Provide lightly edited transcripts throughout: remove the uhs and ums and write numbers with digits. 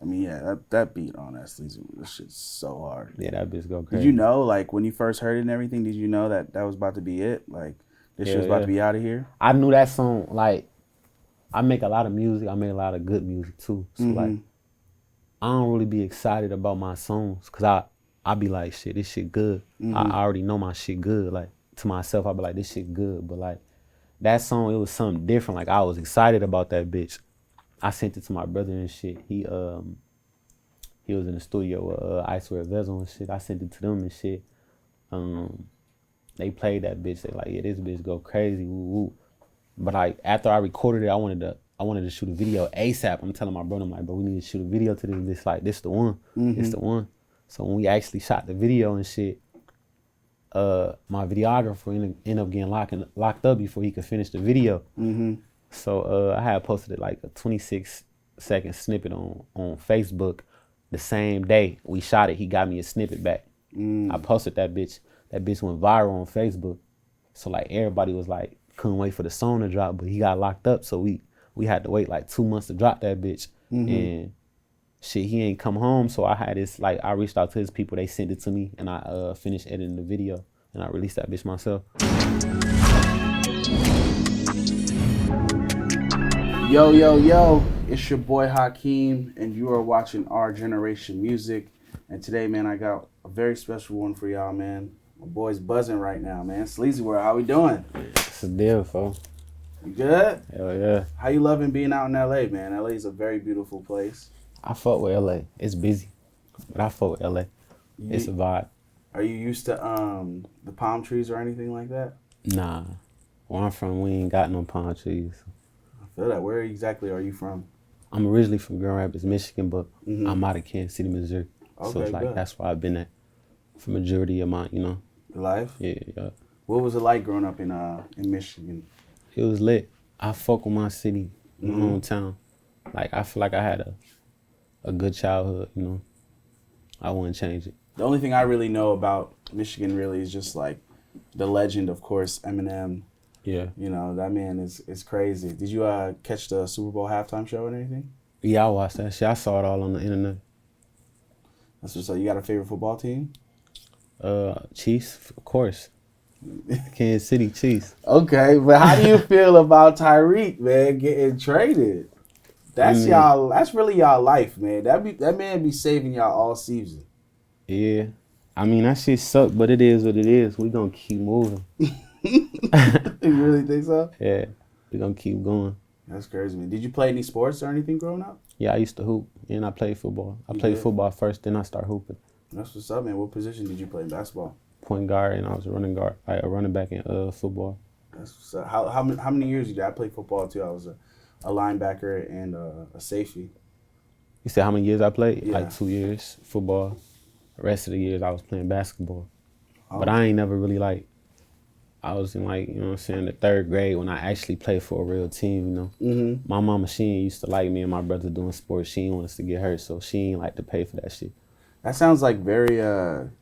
I mean, yeah, that beat on that Sleazy, this shit's so hard. Yeah, that bitch go crazy. Did you know, like, when you first heard it and everything, did you know that was about to be it? Like, this shit was about to be out of here? I knew that song, like, I make a lot of music. I make a lot of good music, too. So, like, I don't really be excited about my songs because I be like, shit, this shit good. I already know my shit good. Like, to myself, I be like, this shit good. But, like, that song, it was something different. Like, I was excited about that bitch. I sent it to my brother and shit. He was in the studio with Ice Wear Vezel and shit. I sent it to them and shit. They played that bitch. They like, yeah, this bitch go crazy. Woo woo. But like after I recorded it, I wanted to shoot a video ASAP. I'm telling my brother, I'm like, bro, we need to shoot a video to this. Like, this the one. This the one. So when we actually shot the video and shit, my videographer ended up getting locked up before he could finish the video. So I had posted it like a 26-second snippet on Facebook. The same day we shot it, he got me a snippet back. I posted that bitch. That bitch went viral on Facebook. So like everybody was like, couldn't wait for the song to drop, but he got locked up. So we had to wait like 2 months to drop that bitch. And shit, he ain't come home. So I had this, like, I reached out to his people. They sent it to me and I finished editing the video and I released that bitch myself. Yo, yo, yo, it's your boy Hakeem, and you are watching Our Generation Music. And today, man, I got a very special one for y'all, man. My boy's buzzing right now, man. SleazyWorld, how we doing? It's a deal, fo. You good? Hell yeah. How you loving being out in LA, man? LA is a very beautiful place. I fuck with LA. It's busy, but I fuck with LA. It's a vibe. Are you used to the palm trees or anything like that? Nah. Where I'm from, we ain't got no palm trees. I feel that. Where exactly are you from? I'm originally from Grand Rapids, Michigan, but I'm out of Kansas City, Missouri. Okay, so it's like, good. that's where I've been at for majority of my, Your life? Yeah. What was it like growing up in Michigan? It was lit. I fuck with my city, my hometown. Like, I feel like I had a good childhood, I wouldn't change it. The only thing I really know about Michigan really is just like the legend, of course, Eminem. Yeah. That man is crazy. Did you catch the Super Bowl halftime show or anything? Yeah, I watched that shit. I saw it all on the internet. That's what's up. You got a favorite football team? Chiefs, of course. Kansas City Chiefs. Okay, but how do you feel about Tyreek, man, getting traded? That's y'all. That's really y'all life, man. That man be saving y'all all season. Yeah. I mean, that shit suck, but it is what it is. We gonna keep moving. You really think so? Yeah. We gonna keep going. That's crazy, man. Did you play any sports or anything growing up? Yeah, I used to hoop, and I played football. I played football first, then I started hooping. That's what's up, man. What position did you play in basketball? Point guard, and I was a running guard, like a running back in football. That's what's up. How many years did you? I played football too. I was a linebacker and a safety. You said how many years I played? Yeah. Like 2 years football. The rest of the years I was playing basketball. Oh. But I ain't never really I was in the 3rd grade when I actually played for a real team, My mama, she ain't used to like me and my brother doing sports. She ain't want us to get hurt, so she ain't like to pay for that shit. That sounds like very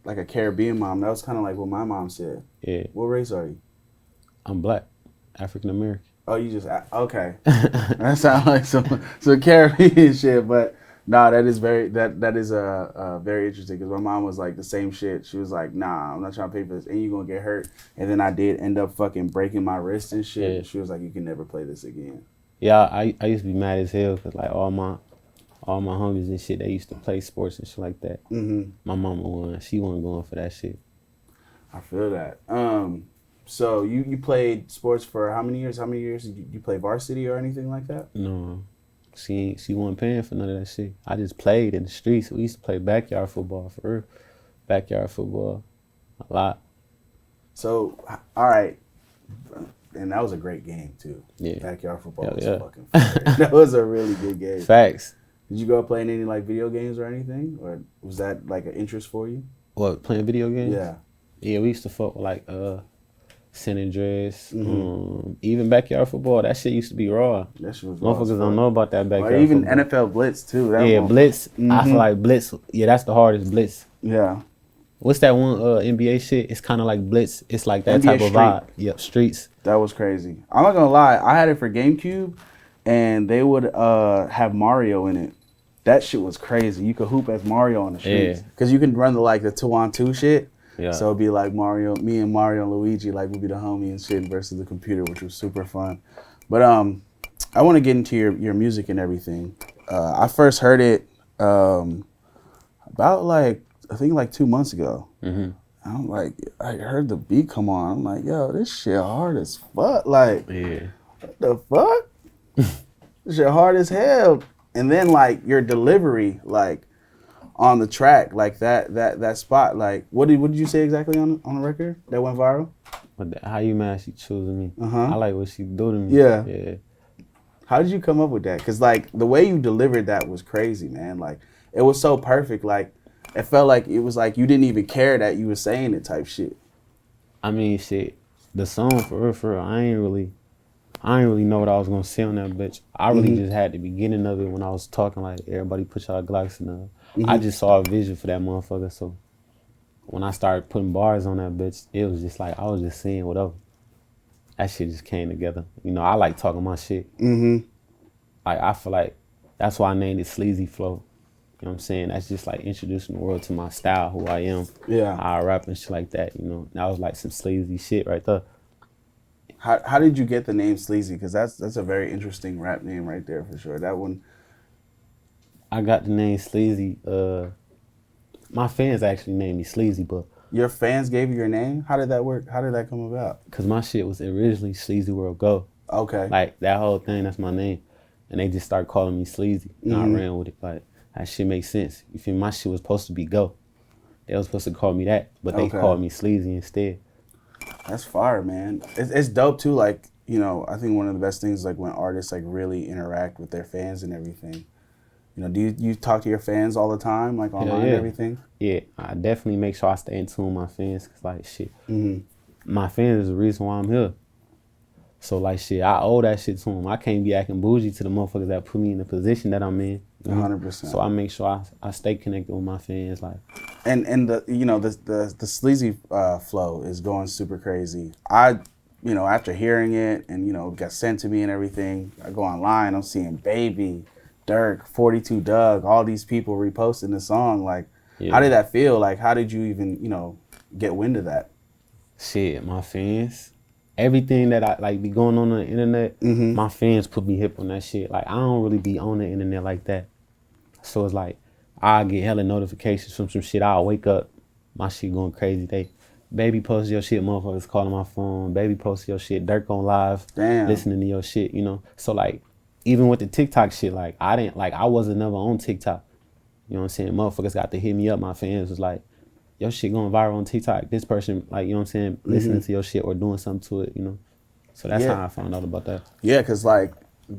like a Caribbean mom. That was kind of like what my mom said. Yeah. What race are you? I'm black, African American. Oh, you just okay. That sounds like some Caribbean shit, but no, that is very very interesting because my mom was like the same shit. She was like, nah, I'm not trying to pay for this, and you gonna get hurt. And then I did end up fucking breaking my wrist and shit. Yeah. She was like, you can never play this again. Yeah, I used to be mad as hell because like all my homies and shit, they used to play sports and shit like that. My mama won. She wasn't going for that shit. I feel that. So you played sports for how many years? How many years did you play varsity or anything like that? No, she wasn't paying for none of that shit. I just played in the streets. We used to play backyard football for real. Backyard football, a lot. So, all right. And that was a great game too. Yeah. Backyard football was yeah. fucking fun. That was a really good game. Facts. Did you go playing any like video games or anything? Or was that like an interest for you? What, playing video games? Yeah. Yeah, we used to fuck with like San Andreas, even backyard football. That shit used to be raw. That shit was Motherfuckers don't know about that backyard or even football. NFL Blitz too. Blitz. I feel like Blitz. Yeah, that's the hardest Blitz. Yeah. What's that one NBA shit? It's kind of like Blitz. It's like that NBA type of Street. vibe. Yep, streets. That was crazy. I'm not gonna lie. I had it for GameCube, and they would have Mario in it. That shit was crazy. You could hoop as Mario on the streets. Because you can run the 2-on-2 shit. Yeah. So it'd be like me and Mario and Luigi, like we'd be the homie and shit versus the computer, which was super fun. But I want to get into your music and everything. I first heard it about I think 2 months ago. Mm-hmm. I'm like, I heard the beat come on. I'm like, yo, this shit hard as fuck. Like, what the fuck? This shit hard as hell. And then your delivery, on the track, that spot, what did you say exactly on the record that went viral? But how you mad she choosing me? I like what she do to me. Yeah. How did you come up with that? Because the way you delivered that was crazy, man. It was so perfect. It felt like it was you didn't even care that you were saying it type shit. I mean, shit, the song for real, I ain't really know what I was gonna say on that bitch. I really just had the beginning of it when I was talking everybody put y'all Glocks in I just saw a vision for that motherfucker. So when I started putting bars on that bitch, it was just I was just saying whatever. That shit just came together. I like talking my shit. I feel like that's why I named it Sleazy Flow. You know what I'm saying? That's just introducing the world to my style, who I am. Yeah. How I rap and shit like that. That was some sleazy shit right there. How did you get the name Sleazy? Because that's a very interesting rap name right there for sure. That one. I got the name Sleazy. My fans actually named me Sleazy, but your fans gave you your name? How did that work? How did that come about? Because my shit was originally SleazyWorld Go. Okay. That whole thing, that's my name. And they just started calling me Sleazy. And I ran with it. That shit makes sense. You feel me? My shit was supposed to be Go. They was supposed to call me that, but they called me Sleazy instead. That's fire, man. It's dope too. I think one of the best things is when artists really interact with their fans and everything. Do you talk to your fans all the time, online and everything? Yeah, I definitely make sure I stay in tune with my fans, cause shit, my fans is the reason why I'm here. So shit, I owe that shit to them. I can't be acting bougie to the motherfuckers that put me in the position that I'm in. 100%. So I make sure I stay connected with my fans, And the Sleazy Flow is going super crazy. After hearing it and it got sent to me and everything, I go online, I'm seeing Baby, Durk, 42 Doug, all these people reposting the song. How did that feel? How did you even get wind of that? Shit, my fans. Everything that I be going on the internet, my fans put me hip on that shit. I don't really be on the internet like that. So it's I get hella notifications from some shit. I'll wake up, my shit going crazy. Baby posted your shit, motherfuckers calling my phone. Baby posted your shit, Durk on live, listening to your shit, So even with the TikTok shit, I wasn't never on TikTok. You know what I'm saying? Motherfuckers got to hit me up. My fans was your shit going viral on TikTok. This person, you know what I'm saying, listening to your shit or doing something to it, So that's how I found out about that. Yeah, because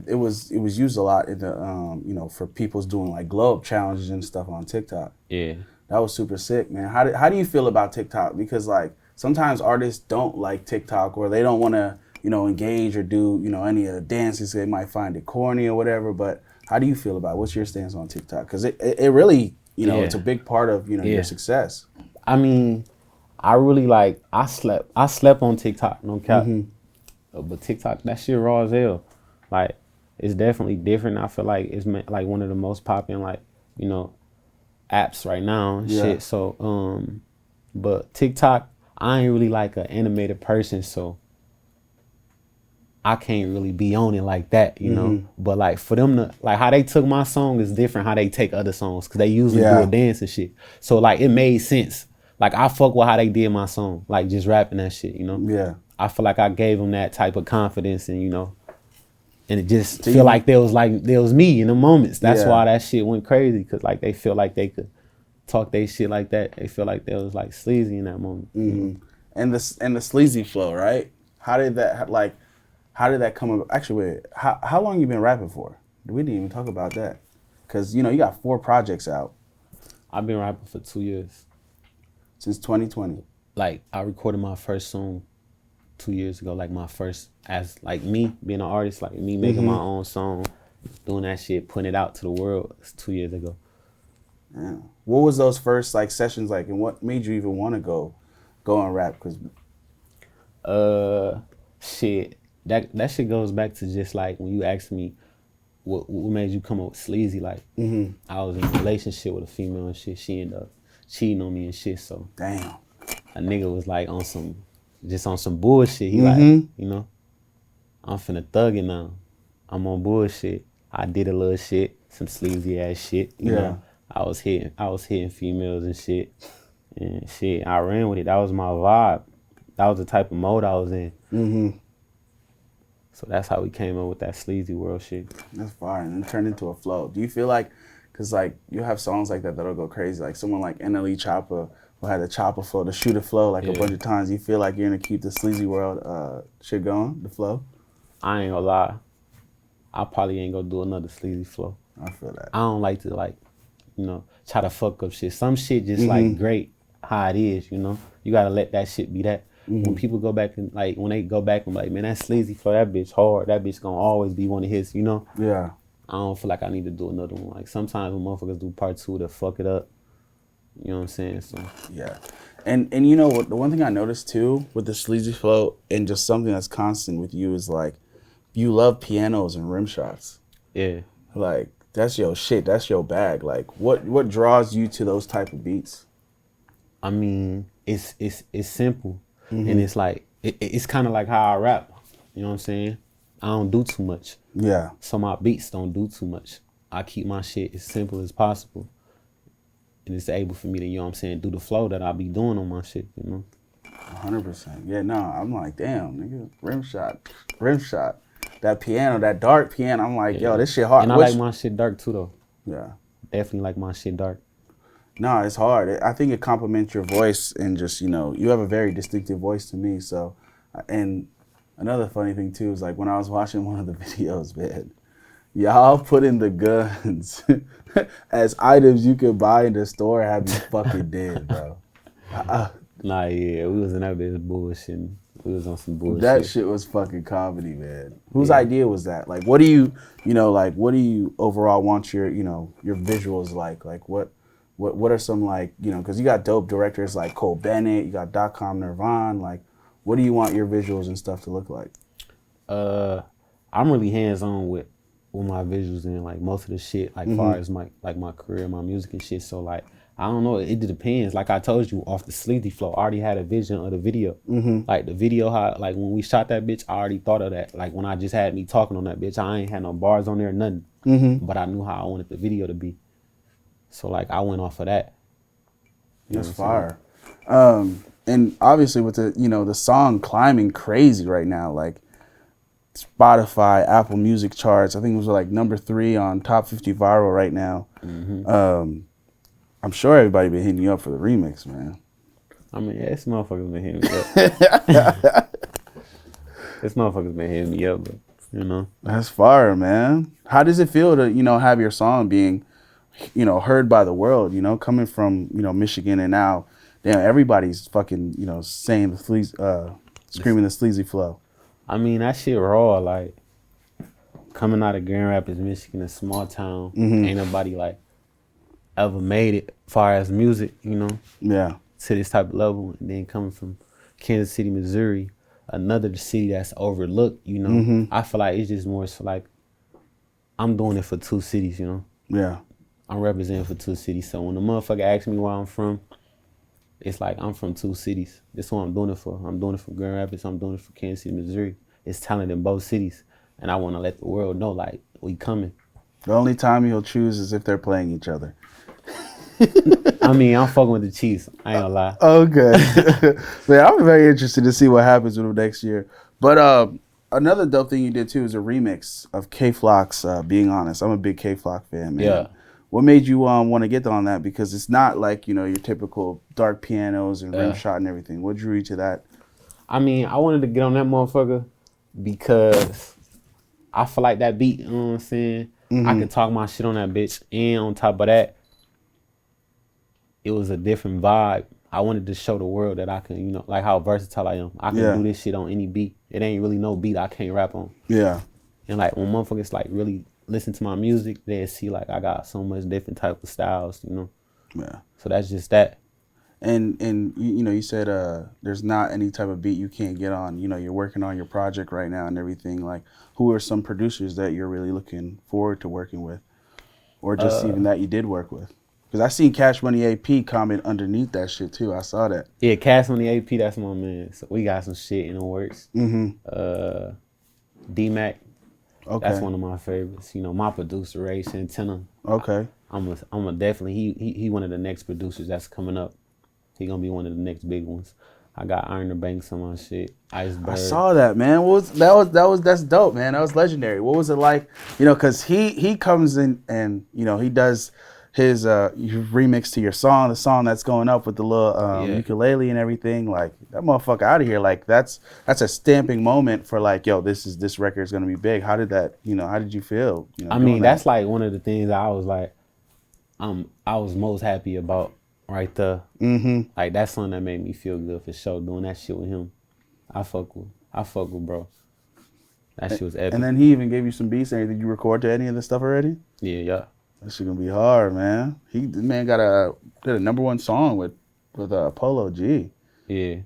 it was used a lot in the for people's doing glow up challenges and stuff on TikTok. Yeah. That was super sick, man. How do you feel about TikTok? Because sometimes artists don't like TikTok or they don't want to engage or do any of the dances. They might find it corny or whatever. But how do you feel about it? What's your stance on TikTok? Because it really it's a big part of your success. I mean, I really I slept on TikTok, no cap. But TikTok, that shit raw as hell. It's definitely different. I feel like it's one of the most popular apps right now and shit. So but TikTok, I ain't really an animated person, so I can't really be on it like that, But for them to how they took my song is different how they take other songs, because they usually do a dance and shit. So it made sense. I fuck with how they did my song, just rapping that shit, Yeah. I feel like I gave them that type of confidence, and and it just feel like there was me in the moments. That's why that shit went crazy, because they feel like they could talk they shit like that. They feel like they was sleazy in that moment. And the Sleazy Flow, right? How did that come about? Actually, wait, how long you been rapping for? We didn't even talk about that, because you got 4 projects out. I've been rapping for 2 years. Since 2020. I recorded my first song 2 years ago, my first, as me being an artist, me making my own song, doing that shit, putting it out to the world. It's 2 years ago. Yeah. What was those first sessions like, and what made you even want to go and rap? Cause shit, that shit goes back to just when you asked me what made you come up with Sleazy? Like, I was in a relationship with a female and shit. She ended up cheating on me and shit. So Damn. a nigga was like on some bullshit. He like, you know, I'm finna thug it now. I'm on bullshit. I did a little shit, some sleazy ass shit. You know, I was hitting females and shit. And shit, I ran with it. That was my vibe. That was the type of mode I was in. So that's how we came up with that Sleazy World shit. That's fire, and it turned into a flow. Do you feel like, cause like you have songs like that that'll go crazy, like someone like NLE Choppa who had the Choppa flow, the shooter flow, like a bunch of times. You feel like you're gonna keep the Sleazy World shit going, the flow? I ain't gonna lie, I probably ain't gonna do another Sleazy Flow. I feel that. I don't like to like, you know, try to fuck up shit. Some shit just like great how it is, you know. You gotta let that shit be that. When people go back and like, when they go back and like, man, that Sleazy Flow, that bitch hard. That bitch gonna always be one of his, you know? Yeah. I don't feel like I need to do another one. Like sometimes when motherfuckers do part 2 to fuck it up, you know what I'm saying? So yeah. And you know what, the one thing I noticed too with the Sleazy Flow and just something that's constant with you is like, you love pianos and rim shots. Yeah. Like that's your shit, that's your bag. Like what draws you to those type of beats? I mean, it's simple. And it's like, it's kind of like how I rap. You know what I'm saying? I don't do too much. Yeah. So my beats don't do too much. I keep my shit as simple as possible. And it's able for me to, you know what I'm saying, do the flow that I be doing on my shit, you know? 100%. Yeah, no, I'm like, damn, nigga, rim shot. That piano, that dark piano, I'm like, yo, this shit hard. And I like my shit dark too, though. Yeah. Definitely like my shit dark. No, it's hard. I think it complements your voice and just, you know, you have a very distinctive voice to me. So, and another funny thing too is like when I was watching one of the videos, man, y'all put in the guns as items you could buy in the store and have me fucking dead, bro. Nah, yeah, we was in that bitch bullshitting. We was on some bullshit. That shit was fucking comedy, man. Whose idea was that? Like, what do you overall want your, you know, your visuals like? Like, what are some, like, you know, because you got dope directors like Cole Bennett, you got .com Nirvan, like, what do you want your visuals and stuff to look like? I'm really hands-on with my visuals and like most of the shit, like far as my career, my music and shit. So like, I don't know, it depends. Like I told you, off the Sleazy Flow, I already had a vision of the video. Like the video, how like when we shot that bitch, I already thought of that. Like when I just had me talking on that bitch, I ain't had no bars on there, nothing. But I knew how I wanted the video to be. So like I went off of that. That's fire. And obviously with the, you know, the song climbing crazy right now, like Spotify, Apple Music charts, I think it was like #3 on top 50 viral right now. I'm sure everybody been hitting you up for the remix, man. I mean, yeah, this motherfucker's been hitting me up. This motherfucker's been hitting me up, but you know. That's fire, man. How does it feel to, you know, have your song being, you know, heard by the world, you know, coming from, you know, Michigan, and now, damn, everybody's fucking, you know, saying screaming the Sleazy Flow. I mean, that shit raw, like, coming out of Grand Rapids, Michigan, a small town, ain't nobody, like, ever made it far as music, you know? Yeah. To this type of level, and then coming from Kansas City, Missouri, another city that's overlooked, you know? I feel like it's just more so like, I'm doing it for 2 cities, you know? Yeah. I'm representing for 2 cities. So when the motherfucker asks me where I'm from, it's like I'm from 2 cities. That's what I'm doing it for. I'm doing it for Grand Rapids. I'm doing it for Kansas City, Missouri. It's talent in both cities. And I want to let the world know, like, we coming. The only time you'll choose is if they're playing each other. I mean, I'm fucking with the Chiefs. I ain't gonna lie. Okay. Man, I'm very interested to see what happens with them next year. But another dope thing you did, too, is a remix of K-Flock's Being Honest. I'm a big K-Flock fan, man. Yeah. What made you want to get on that? Because it's not like, you know, your typical dark pianos and rim shot and everything. What drew you to that? I mean, I wanted to get on that motherfucker because I feel like that beat, you know what I'm saying? I could talk my shit on that bitch. And on top of that, it was a different vibe. I wanted to show the world that I can, you know, like how versatile I am. I can do this shit on any beat. It ain't really no beat I can't rap on. Yeah. And like when motherfuckers like really listen to my music, they see like I got so much different type of styles, you know. Yeah. So that's just that. And you said there's not any type of beat you can't get on. You're working on your project right now and everything. Like, who are some producers that you're really looking forward to working with, or just even that you did work with? Because I seen Cash Money AP comment underneath that shit too. I saw that. Yeah, Cash Money AP, that's my man. So we got some shit in the works. D-Mac, Okay. that's one of my favorites. My producer, Ray Santana. Okay. I'm a definitely he one of the next producers that's coming up. He gonna be one of the next big ones. I got Iron the Banks on my shit. Iceberg. I saw that, man. That's dope, man. That was legendary. What was it like? Because he comes in and he does his remix to your song, the song that's going up with the little ukulele and everything. Like, that motherfucker out of here. Like, that's a stamping moment for like, yo, this record is gonna be big. How did that? How did you feel? I mean, that's like one of the things I was like, I was most happy about. Right there. Like, that's something that made me feel good for sure, doing that shit with him. I fuck with bro. That shit was epic. And then he even gave you some beats. And did you record to any of this stuff already? Yeah. That shit gonna be hard, man. The man got a #1 song with Polo G. Yeah.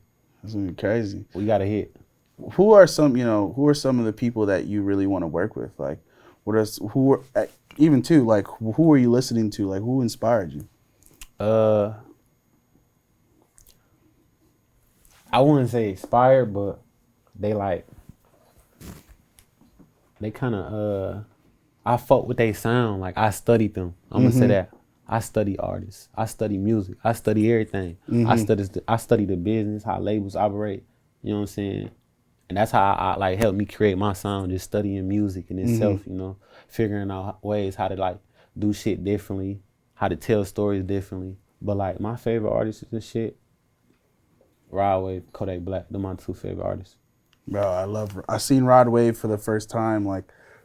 That's gonna be crazy. We got a hit. Who are some of the people that you really want to work with? Like, who are you listening to? Like, who inspired you? I wouldn't say inspired, but they kind of I fuck with they sound. Like, I studied them. I'm gonna say that. I study artists. I study music. I study everything. I study the business, how labels operate. You know what I'm saying? And that's how I like helped me create my sound. Just studying music in itself. Figuring out ways how to like do shit differently, how to tell stories differently. But like, my favorite artists and shit, Rod Wave, Kodak Black, they're my 2 favorite artists. Bro, I seen Rod Wave for the first time like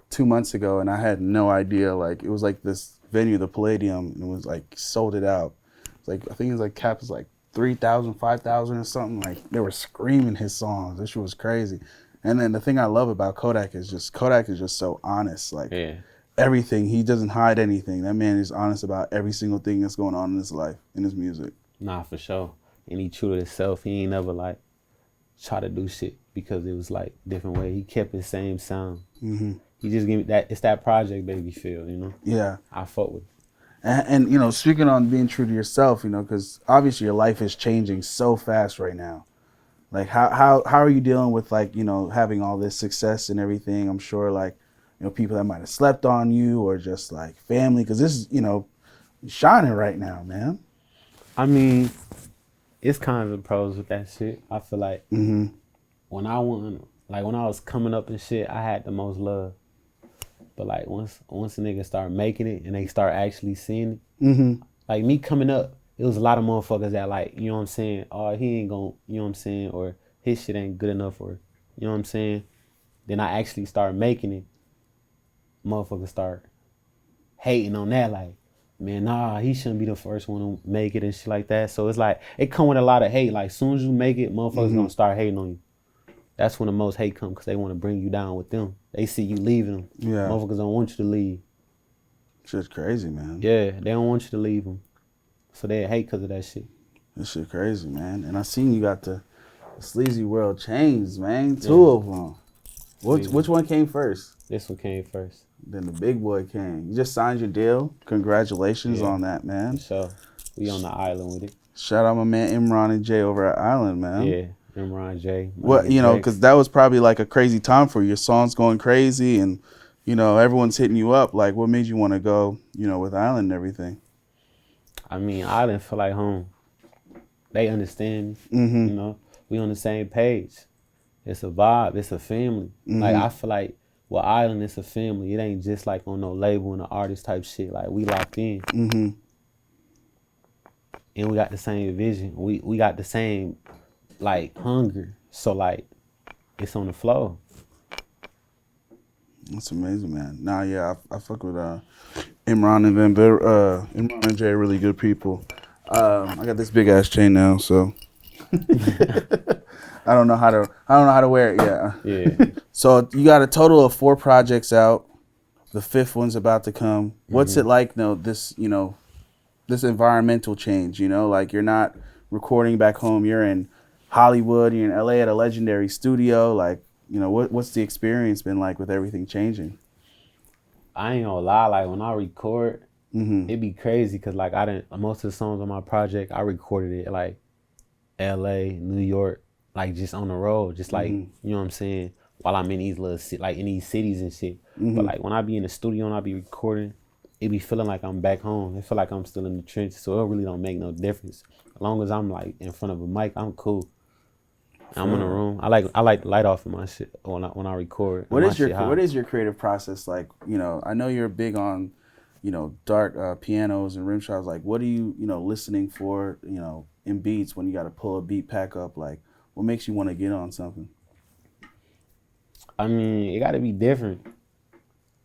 2 months ago, and I had no idea. Like, it was like this venue, the Palladium, and it was like sold it out. It's like, I think it was like cap was like 3,000, 5,000 or something. Like, they were screaming his songs. This shit was crazy. And then the thing I love about Kodak is just so honest. Like, everything. He doesn't hide anything. That man is honest about every single thing that's going on in his life, in his music. Nah, for sure. And he true to himself. He ain't never like try to do shit because it was like different way. He kept his same sound. He just gave me that. It's that Project Baby feel, Yeah. I fuck with it. And speaking on being true to yourself, because obviously your life is changing so fast right now. Like, how are you dealing with like, having all this success and everything? I'm sure like, people that might have slept on you or just like family, because this is, shining right now, man. I mean, it's kind of the pros with that shit. I feel like when I was coming up and shit, I had the most love. But like, once a nigga start making it and they start actually seeing it, like me coming up, it was a lot of motherfuckers that like, you know what I'm saying? Oh, he ain't gonna, you know what I'm saying? Or his shit ain't good enough, or, you know what I'm saying? Then I actually start making it. Motherfuckers start hating on that, like, man, nah, he shouldn't be the first one to make it and shit like that. So it's like, it come with a lot of hate. Like, soon as you make it, motherfuckers gonna start hating on you. That's when the most hate come, because they want to bring you down with them. They see you leaving them. Yeah. Motherfuckers don't want you to leave. Shit's crazy, man. Yeah, they don't want you to leave them. So they hate because of that shit. This shit crazy, man. And I seen you got the SleazyWorld chains, man. 2 of them. Which one came first? This one came first. Then the big boy came. You just signed your deal. Congratulations on that, man. For sure. We on the island with it. Shout out my man Imran and Jay over at Island, man. Yeah, Imran, Jay. What, because that was probably like a crazy time for you. Your song's going crazy and, everyone's hitting you up. Like, what made you want to go, with Island and everything? I mean, Island feel like home. They understand me. We on the same page. It's a vibe. It's a family. Like, I feel like with Island, it's a family. It ain't just like on no label and an artist type shit. Like, we locked in. And we got the same vision. We got the same, like, hunger. So, like, it's on the flow. That's amazing, man. Nah, yeah, I fuck with Imran and them. Imran and Jay are really good people. I got this big ass chain now, so I don't know how to wear it yet. Yeah. So you got a total of 4 projects out. The 5th one's about to come. What's it like, this environmental change? Like, you're not recording back home. You're in Hollywood, you're in LA at a legendary studio. Like, you know, what's the experience been like with everything changing? I ain't gonna lie, like when I record, Mm-hmm. it be crazy because like I didn't most of the songs on my project I recorded it like LA, New York, like just on the road, just like Mm-hmm. you know what I'm saying, while I'm in these little like in these cities and shit. But Mm-hmm. like when I be in the studio and I be recording, it be feeling like I'm back home. It feel like I'm still in the trenches, so it really don't make no difference. As long as I'm like in front of a mic, I'm cool. I'm in a room. I like the light off of my shit when I record and my shit high. What is your creative process like? You know, I know you're big on, you know, dark pianos and rim shots. Like, what are you know, listening for, you know, in beats when you got to pull a beat pack up? Like, what makes you want to get on something? I mean, it got to be different.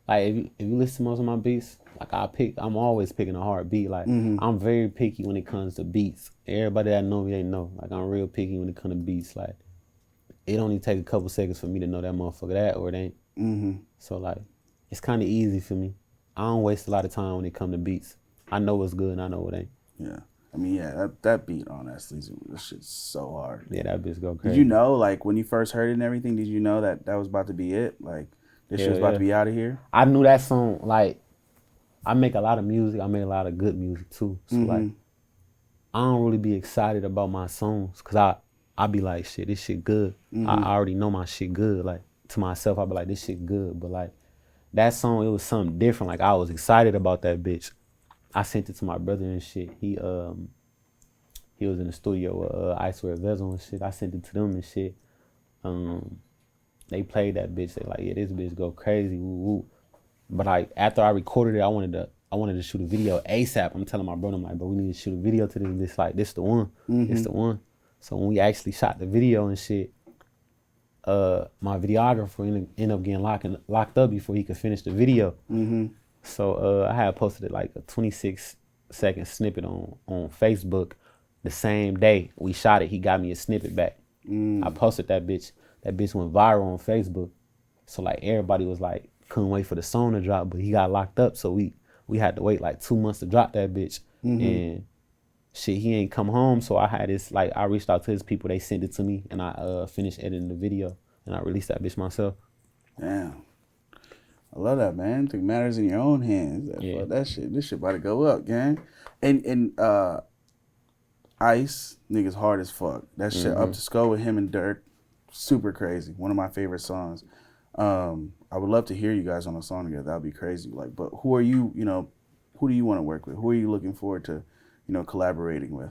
Like if you listen to most of my beats, like I'm always picking a hard beat. Like Mm-hmm. I'm very picky when it comes to beats. Everybody that know me, they know. Like I'm real picky when it comes to beats. Like it only take a couple seconds for me to know that motherfucker that or it ain't. Mm-hmm. So like it's kind of easy for me. I don't waste a lot of time when it come to beats. I know what's good and I know what ain't. Yeah. I mean, yeah, that beat on that Sleazy, this shit's so hard. Yeah, that bitch go crazy. Did you know, like, when you first heard it and everything, did you know that was about to be it? Like, this shit was about to be out of here? I knew that song. Like I make a lot of music. I make a lot of good music too. So Mm-hmm. like I don't really be excited about my songs because I be like, shit, this shit good. Mm-hmm. I already know my shit good. Like to myself, I be like, this shit good. But like that song, it was something different. Like I was excited about that bitch. I sent it to my brother and shit. He was in the studio with I Swear Vezel and shit. I sent it to them and shit. They played that bitch. They like, yeah, this bitch go crazy. Woo woo. But like after I recorded it, I wanted to shoot a video ASAP. I'm telling my brother, I'm like, bro, we need to shoot a video to this. Like, this the one. Mm-hmm. This the one. So when we actually shot the video and shit, my videographer ended up getting locked up before he could finish the video. Mm-hmm. So I had posted like a 26-second snippet on Facebook. The same day we shot it, he got me a snippet back. I posted that bitch. That bitch went viral on Facebook. So like everybody was like, couldn't wait for the song to drop, but he got locked up, so we had to wait like 2 months to drop that bitch. Mm-hmm. And shit, he ain't come home, so I had this, like, I reached out to his people, they sent it to me, and I finished editing the video, and I released that bitch myself. Damn. I love that, man. Think matters in your own hands. Yeah. This shit about to go up, gang. And Ice, niggas hard as fuck. That shit Up to Skull with him and Durk, super crazy. One of my favorite songs. I would love to hear you guys on a song together. That would be crazy. Like, but who are you, you know, who do you want to work with? Who are you looking forward to, you know, collaborating with?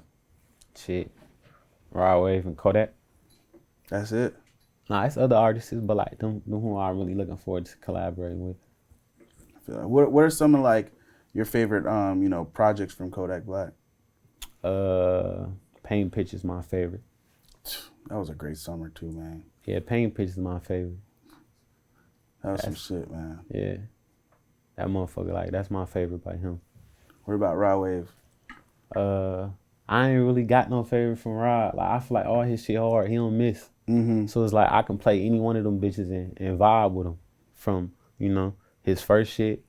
Shit. Rod Wave and Kodak. That's it? Nah, it's other artists, but like them who I'm really looking forward to collaborating with. I feel like, what are some of like your favorite, you know, projects from Kodak Black? Paint Pictures my favorite. That was a great summer too, man. Yeah, Paint Pictures my favorite. That was some shit, man. Yeah. That motherfucker, like, that's my favorite by him. What about Rod Wave? I ain't really got no favorite from Rod. Like, I feel like all his shit hard. He don't miss. Mm-hmm. So it's like I can play any one of them bitches and vibe with him. From, you know, his first shit,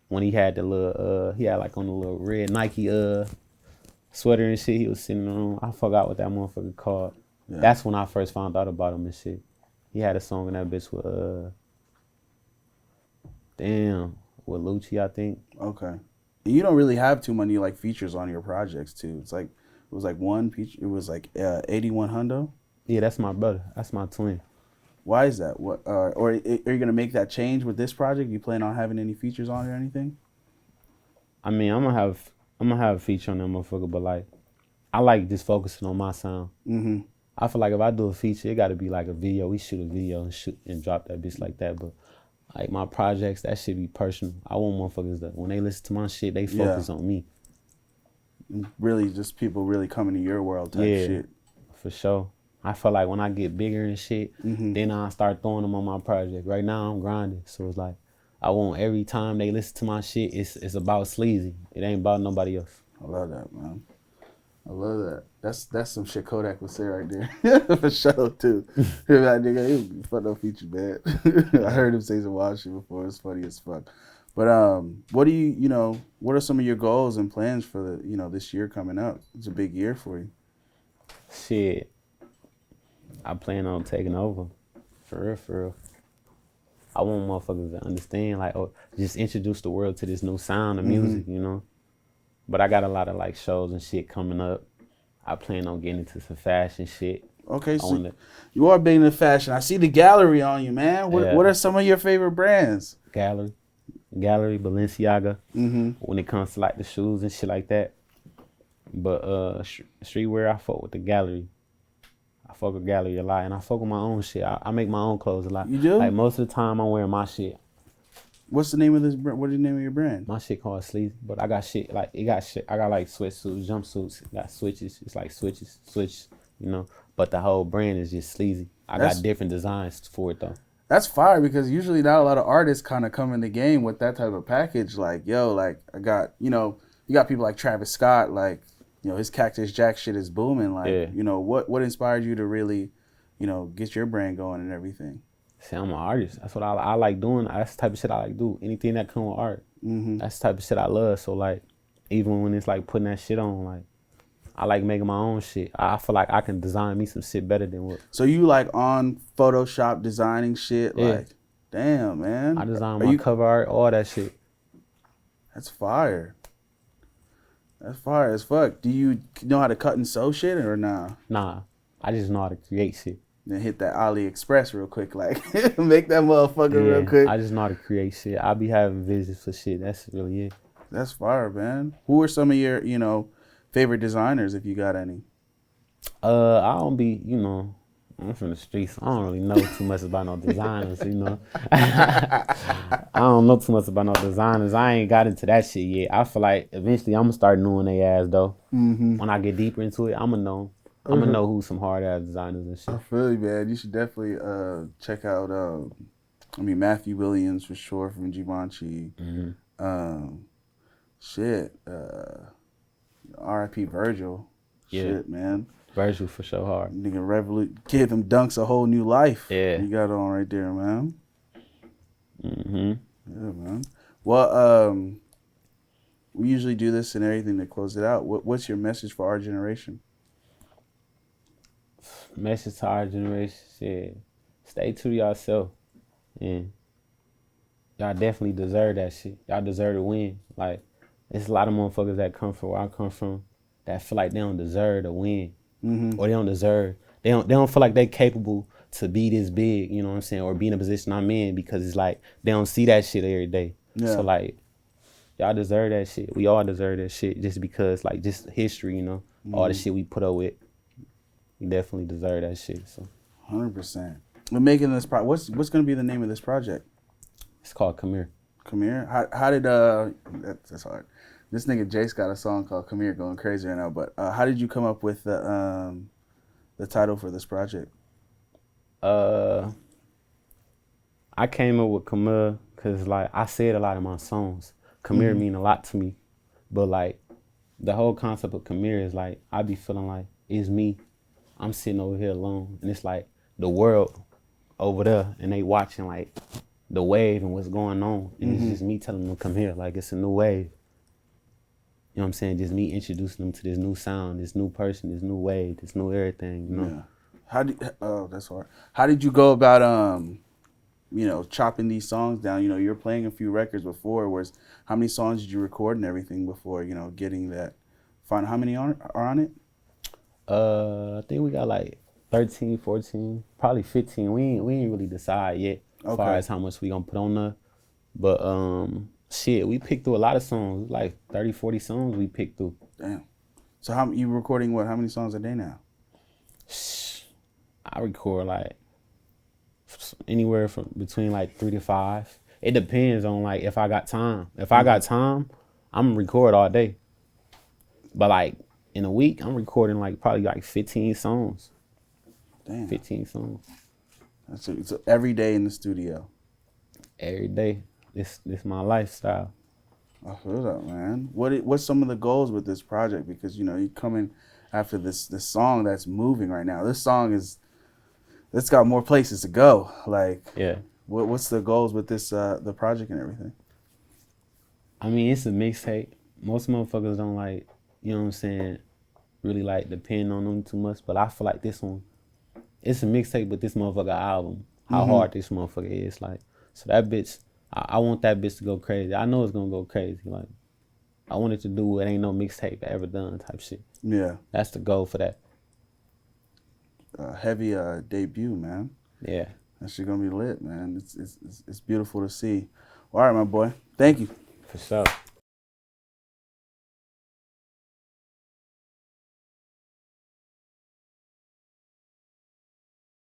when he had the little, he had like on the little red Nike sweater and shit, he was sitting in the room. I forgot what that motherfucker called. Yeah. That's when I first found out about him and shit. He had a song in that bitch with, with Lucci, I think. Okay. And you don't really have too many like features on your projects too. It's like, it was like one feature, it was like 81 Hundo. Yeah, that's my brother. That's my twin. Why is that? What? Or are you gonna make that change with this project? You plan on having any features on it or anything? I mean, I'm gonna have a feature on that motherfucker, but like, I like just focusing on my sound. Mm-hmm. I feel like if I do a feature, it gotta be like a video. We shoot a video and drop that bitch like that. But like my projects, that shit be personal. I want motherfuckers that when they listen to my shit, they focus on me. Really, just people really coming to your world type shit. For sure. I feel like when I get bigger and shit, then I start throwing them on my project. Right now, I'm grinding. So it's like, I want every time they listen to my shit, it's about Sleazy. It ain't about nobody else. I love that, man. I love that. That's some shit Kodak would say right there. For sure, too. That nigga, he was fuck no feature, man. I heard him say some wild shit before. It's funny as fuck. But what do what are some of your goals and plans for the, this year coming up? It's a big year for you. Shit, I plan on taking over. For real, for real. I want motherfuckers to understand, like, oh, just introduce the world to this new sound of music, you know? But I got a lot of, like, shows and shit coming up. I plan on getting into some fashion shit. Okay, so you are big into fashion. I see the gallery on you, man. What are some of your favorite brands? Gallery, Balenciaga. When it comes to like the shoes and shit like that. But streetwear, I fuck with the gallery. I fuck with gallery a lot, and I fuck with my own shit. I make my own clothes a lot. You do? Like most of the time, I'm wearing my shit. What's the name of this? What is the name of your brand? My shit called Sleazy, but I got shit like it got shit. I got like sweatsuits, jumpsuits, got switches. It's like switch, you know. But the whole brand is just Sleazy. I got different designs for it though. That's fire because usually not a lot of artists kind of come in the game with that type of package. Like, yo, like I got, you know, you got people like Travis Scott, like, you know, his Cactus Jack shit is booming. Like, you know, what inspired you to really, you know, get your brand going and everything? See, I'm an artist. That's what I like doing. That's the type of shit I like to do. Anything that come with art. That's the type of shit I love. So like, even when it's like putting that shit on, like, I like making my own shit. I feel like I can design me some shit better than what. So you like on Photoshop designing shit? Yeah. Like, damn, man. I design my cover art, all that shit. That's fire. That's fire as fuck. Do you know how to cut and sew shit or nah? Nah, I just know how to create shit. Then hit that AliExpress real quick, like make that motherfucker real quick. I just know how to create shit. I be having visions for shit. That's really it. That's fire, man. Who are some of your, you know, favorite designers, if you got any? I don't be, you know, I'm from the streets. I don't really know too much about no designers, you know. I don't know too much about no designers. I ain't got into that shit yet. I feel like eventually I'm gonna start knowing their ass though. When I get deeper into it, I'm gonna know. I'm gonna know who some hard ass designers and shit. I feel you, man. You should definitely check out. Matthew Williams for sure from Givenchy. R.I.P. Virgil. Yeah. Shit, man. Virgil for sure hard. Nigga gave them dunks a whole new life. Yeah. You got on right there, man. Yeah, man. Well, we usually do this and everything to close it out. What's your message for our generation? Message to our generation, shit. Stay true to yourself. And y'all definitely deserve that shit. Y'all deserve to win. Like, there's a lot of motherfuckers that come from where I come from that feel like they don't deserve to win. Or they don't feel like they capable to be this big, you know what I'm saying, or be in a position I'm in because it's like they don't see that shit every day. Yeah. So like, y'all deserve that shit. We all deserve that shit just because like just history, you know, all the shit we put up with. You definitely deserve that shit. So 100%. We're making this what's gonna be the name of this project? It's called Come Here. Come Here? How did that's hard. This nigga Jace got a song called Come Here going crazy right now, but how did you come up with the title for this project? I came up with Come Here because like I said a lot in my songs. Come Here mean a lot to me. But like the whole concept of Come Here is like I be feeling like it's me. I'm sitting over here alone, and it's like the world over there, and they watching like the wave and what's going on, and it's just me telling them come here, like it's a new wave. You know what I'm saying? Just me introducing them to this new sound, this new person, this new wave, this new everything. You know? Yeah. That's hard. How did you go about you know, chopping these songs down? You know, you're playing a few records before. How many songs did you record and everything before? You know, getting that. How many are on it? I think we got like 13, 14, probably 15. We ain't really decide yet as far as how much we gonna put on there. But shit, we picked through a lot of songs, like 30, 40 songs we picked through. Damn. So how you recording what? How many songs a day now? I record like anywhere from between like 3 to 5. It depends on like if I got time. If I got time, I'm gonna record all day. But like in a week, I'm recording like probably like 15 songs. Damn. 15 songs. It's every day in the studio. Every day. This my lifestyle. I feel that, man. What's some of the goals with this project? Because you know you coming after this song that's moving right now. This song it's got more places to go. Like what's the goals with this the project and everything? I mean, it's a mixtape. Most motherfuckers don't like, you know what I'm saying, really like depend on them too much. But I feel like this one, it's a mixtape, but this motherfucker album, how hard this motherfucker is, like. So that bitch, I want that bitch to go crazy. I know it's gonna go crazy. Like, I want it to do what ain't no mixtape ever done type shit. Yeah. That's the goal for that. Heavy debut, man. Yeah. That shit gonna be lit, man. It's beautiful to see. All right, my boy. Thank you. For sure.